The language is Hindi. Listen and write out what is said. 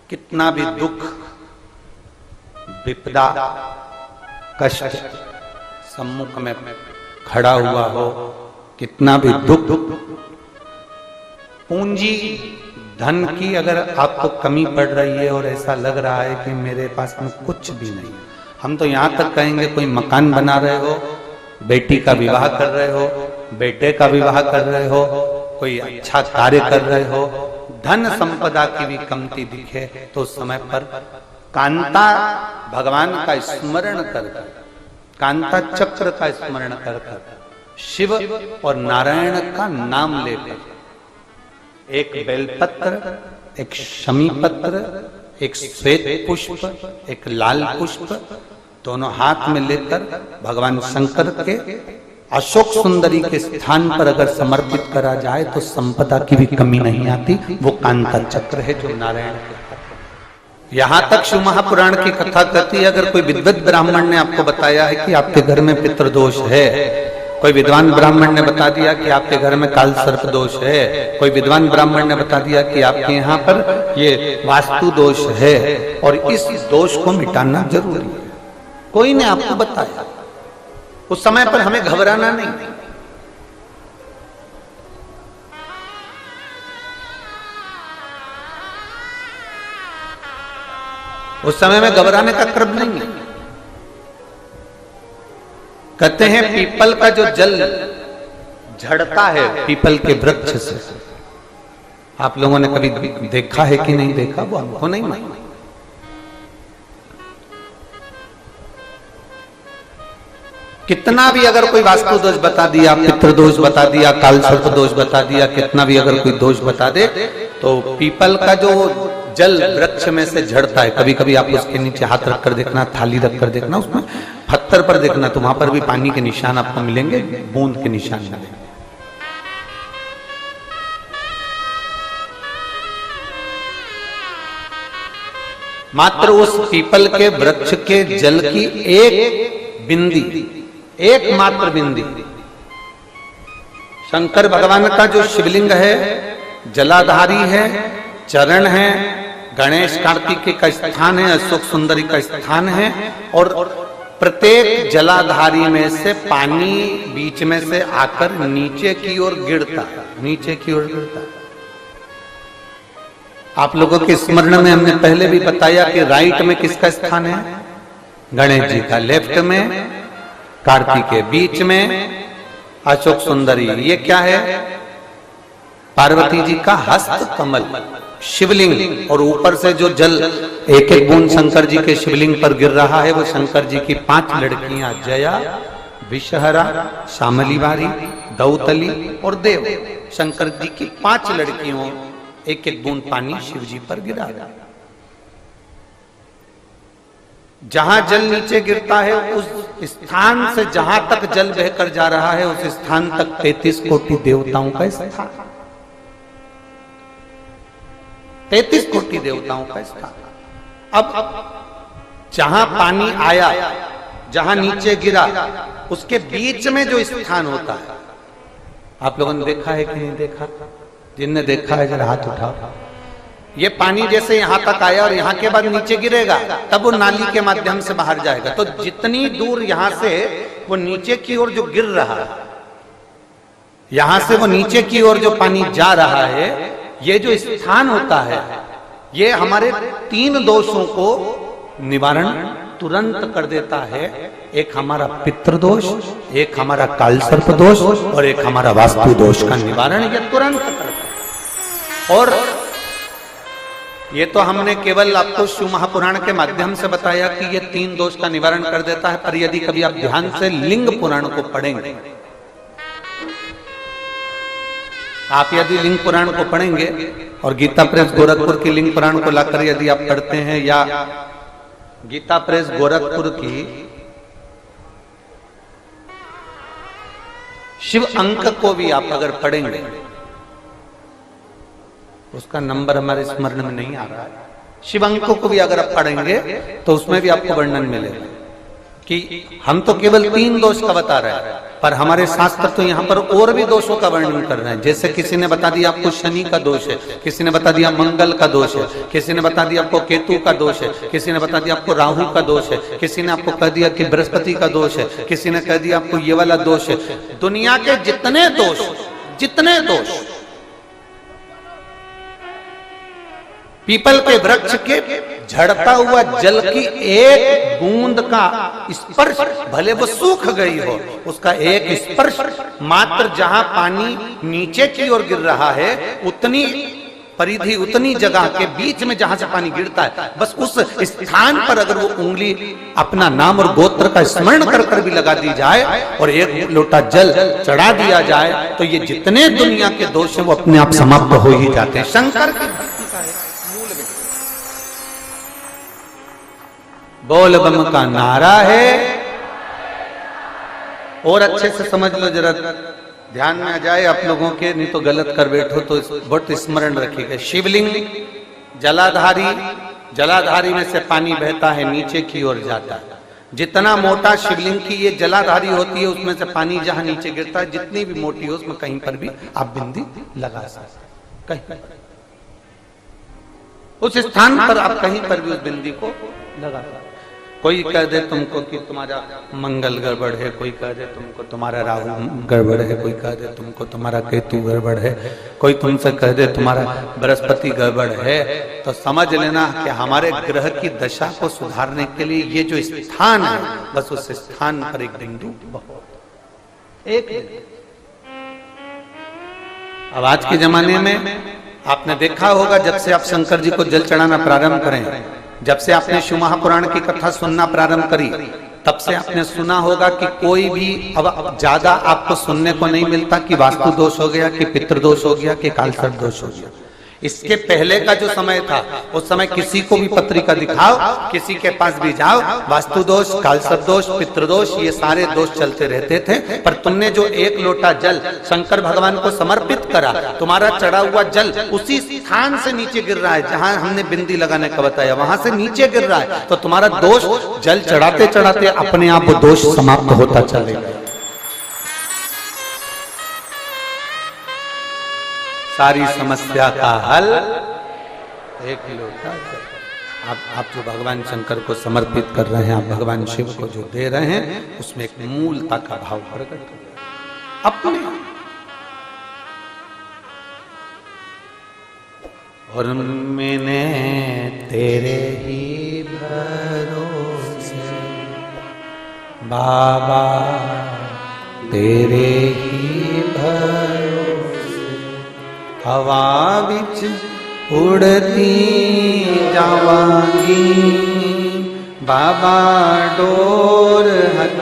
कितना भी दुख, विपदा, कष्ट सम्मुख में खड़ा हुआ हो, कितना भी दुख, पूंजी धन की अगर आपको कमी पड़ रही है और ऐसा लग रहा है कि मेरे पास में कुछ भी नहीं, हम तो यहां तक कहेंगे कोई मकान बना रहे हो, बेटी का विवाह कर रहे हो, बेटे का विवाह कर रहे हो, कोई अच्छा कार्य कर रहे हो, धन संपदा की भी कमती दिखे तो उस समय पर कांता भगवान का स्मरण कर, कांता चक्र का स्मरण कर, शिव और नारायण का नाम लेकर, एक बेलपत्र, एक शमी पत्र, एक श्वेत पुष्प, एक लाल पुष्प, दोनों हाथ में लेकर भगवान शंकर के अशोक सुंदरी के स्थान पर अगर समर्पित करा जाए तो संपदा की भी कमी नहीं आती। वो कांता चक्र है जो नारायण के। यहां तक शिव महापुराण की कथा कहती है, अगर कोई विद्वत ब्राह्मण ने आपको बताया है कि आपके घर में पितृदोष है, कोई विद्वान ब्राह्मण ने बता दिया कि आपके घर में काल सर्प दोष है, कोई विद्वान ब्राह्मण ने बता दिया कि आपके यहाँ पर ये वास्तु दोष है और इस दोष को मिटाना जरूरी है, कोई ने आपको बताया, उस समय पर हमें घबराना नहीं। उस समय में घबराने का क्रम नहीं है। कहते हैं पीपल का जो जल झड़ता है पीपल के वृक्ष से, आप लोगों ने कभी देखा है कि नहीं देखा, वो हमको नहीं मालूम। कितना भी अगर कोई वास्तु दोष बता दिया, पितृदोष बता दिया, काल सर्प दोष बता दिया, कितना भी अगर कोई दोष बता दे तो पीपल का जो जल वृक्ष में से झड़ता है, कभी कभी आप उसके नीचे हाथ रखकर देखना, थाली रखकर देखना, उसमें पत्थर पर देखना तो वहां पर भी पानी के निशान आपको मिलेंगे, बूंद के निशान मिलेंगे। मात्र उस पीपल के वृक्ष के जल की एक बिंदी, एकमात्र बिंदी, शंकर भगवान का जो शिवलिंग है जलाधारी है, चरण है, गणेश कार्तिकेय का स्थान है, अशोक सुंदरी का स्थान है, और प्रत्येक जलाधारी में से पानी बीच में से आकर नीचे की ओर गिरता है, नीचे की ओर गिरता है। आप लोगों के स्मरण में हमने पहले भी बताया कि राइट में किसका स्थान है, गणेश जी का, लेफ्ट में कार्तिकेय, बीच में अशोक सुंदरी, ये क्या है, पार्वती जी का हस्त कमल शिवलिंग, और ऊपर से जो जल एक एक बूंद शंकर जी के शिवलिंग पर गिर रहा है वो शंकर जी की 5 लड़कियां, जया, विषहरा, शामली बारी, दौतली और देव, शंकर जी की 5 लड़कियों, एक एक बूंद पानी शिव जी पर गिरा। जहां जल नीचे गिरता है उस स्थान से जहां तक जल बहकर जा रहा है उस स्थान तक 33 कोटि देवताओं का स्थान, 33 कोटि देवताओं का स्थान। अब जहां पानी आया, जहां नीचे गिरा, उसके बीच में जो स्थान होता है, आप लोगों ने देखा है कि नहीं देखा? जिनने देखा है जरा हाथ उठाओ। ये पानी जैसे यहां तक आया और यहां के बाद नीचे गिरेगा, तब वो नाली के माध्यम से बाहर जाएगा, तो जितनी दूर यहां से वो नीचे की ओर जो गिर रहा है, यहां से वो नीचे की ओर जो पानी जा रहा है, ये जो स्थान होता है ये हमारे 3 दोषों को निवारण तुरंत कर देता है। एक हमारा पितृदोष, एक हमारा काल सर्प दोष और एक हमारा वास्तु दोष का निवारण ये तुरंत करता है। और ये तो हमने केवल आपको शिव महापुराण के माध्यम से बताया कि ये 3 दोष का निवारण कर देता है, पर यदि कभी आप ध्यान से लिंग पुराण को पढ़ेंगे, आप यदि लिंग पुराण को पढ़ेंगे और गीता प्रेस गोरखपुर की लिंग पुराण को लाकर यदि आप पढ़ते हैं, या गीता प्रेस गोरखपुर की शिव अंक को भी आप अगर पढ़ेंगे, उसका नंबर हमारे स्मरण में नहीं आ रहा है, शिव अंक को भी अगर आप पढ़ेंगे तो उसमें भी आपको वर्णन मिलेगा कि हम तो केवल 3 दोष का बता रहे हैं, पर हमारे शास्त्र तो यहाँ पर और भी दोषों का वर्णन कर रहे हैं। जैसे किसी ने बता दिया आपको शनि का दोष है, किसी ने बता दिया मंगल का दोष है, किसी ने बता दिया आपको केतु का दोष है, किसी ने बता दिया आपको राहु का दोष है, किसी ने आपको कह दिया कि बृहस्पति का दोष है, किसी ने कह दिया आपको ये वाला दोष है। दुनिया के जितने दोष पीपल के वृक्ष के झड़ता हुआ जल की एक बूंद का स्पर्श, भले वो सूख गई हो, उसका एक स्पर्श मात्र जहां पानी नीचे की ओर गिर रहा है, उतनी परिधि, उतनी जगह के बीच में जहां से पानी गिरता है, बस उस स्थान पर अगर वो उंगली अपना नाम और गोत्र का स्मरण कर कर भी लगा दी जाए और एक लोटा जल चढ़ा दिया जाए, तो ये जितने दुनिया के दोष हैं वो अपने आप समाप्त हो ही जाते हैं। शंकर की बोल बम का नारा है। और अच्छे से समझ लो, जरा ध्यान में आ जाए आप लोगों के, नहीं तो गलत कर बैठो तो बहुत स्मरण रखिएगा। शिवलिंग जलाधारी में से पानी बहता है, नीचे की ओर जाता है। जितना मोटा शिवलिंग की ये जलाधारी होती है, उसमें से पानी जहां नीचे गिरता है, जितनी भी मोटी हो, उसमें कहीं पर भी आप बिंदी लगा सकते, कहीं उस स्थान पर आप कहीं पर भी उस बिंदी को लगा सकते। कोई कह दे तुमको कि तुम्हारा मंगल गड़बड़ है, कोई कह दे तुमको तुम्हारा राहु गड़बड़ है, कोई कह दे तुमको तुम्हारा केतु गड़बड़ है, कोई तुमसे कह दे तुम्हारा बृहस्पति गड़बड़ है, तो समझ लेना कि हमारे ग्रह की दशा को सुधारने के लिए ये जो स्थान है, बस उस स्थान पर एक बिंदु एक। अब आज के जमाने में आपने देखा होगा, जब से आप शंकर जी को जल चढ़ाना प्रारंभ करें, जब से आपने शिव महापुराण की कथा सुनना प्रारंभ करी, तब से आपने सुना होगा कि कोई भी अब ज्यादा आपको सुनने को नहीं मिलता कि वास्तु दोष हो गया, कि पितृदोष हो गया, कि कालसर्प दोष हो गया। इसके पहले का जो समय था, उस समय किसी को भी पत्रिका दिखाओ, किसी के पास भी जाओ, वास्तु दोष, कालसर्प दोष, पितृदोष, ये सारे दोष चलते रहते थे। पर तुमने जो एक लोटा जल शंकर भगवान को समर्पित करा, तुम्हारा चढ़ा हुआ जल उसी स्थान से नीचे गिर रहा है जहां हमने बिंदी लगाने का बताया, वहां से नीचे गिर रहा है, तो तुम्हारा दोष जल चढ़ाते चढ़ाते अपने आप वो दोष समाप्त होता चलेगा। सारी समस्या का हल एक लोटा जल। आप जो भगवान शंकर को समर्पित कर रहे हैं, आप भगवान शिव को जो दे रहे हैं, उसमें एक मूलता का भाव प्रकट कर अपने। और मैंने तेरे ही भरोसे बाबा, तेरे ही भरोसे हवा बिच उड़ती जावांगी, बाबा डोर हथ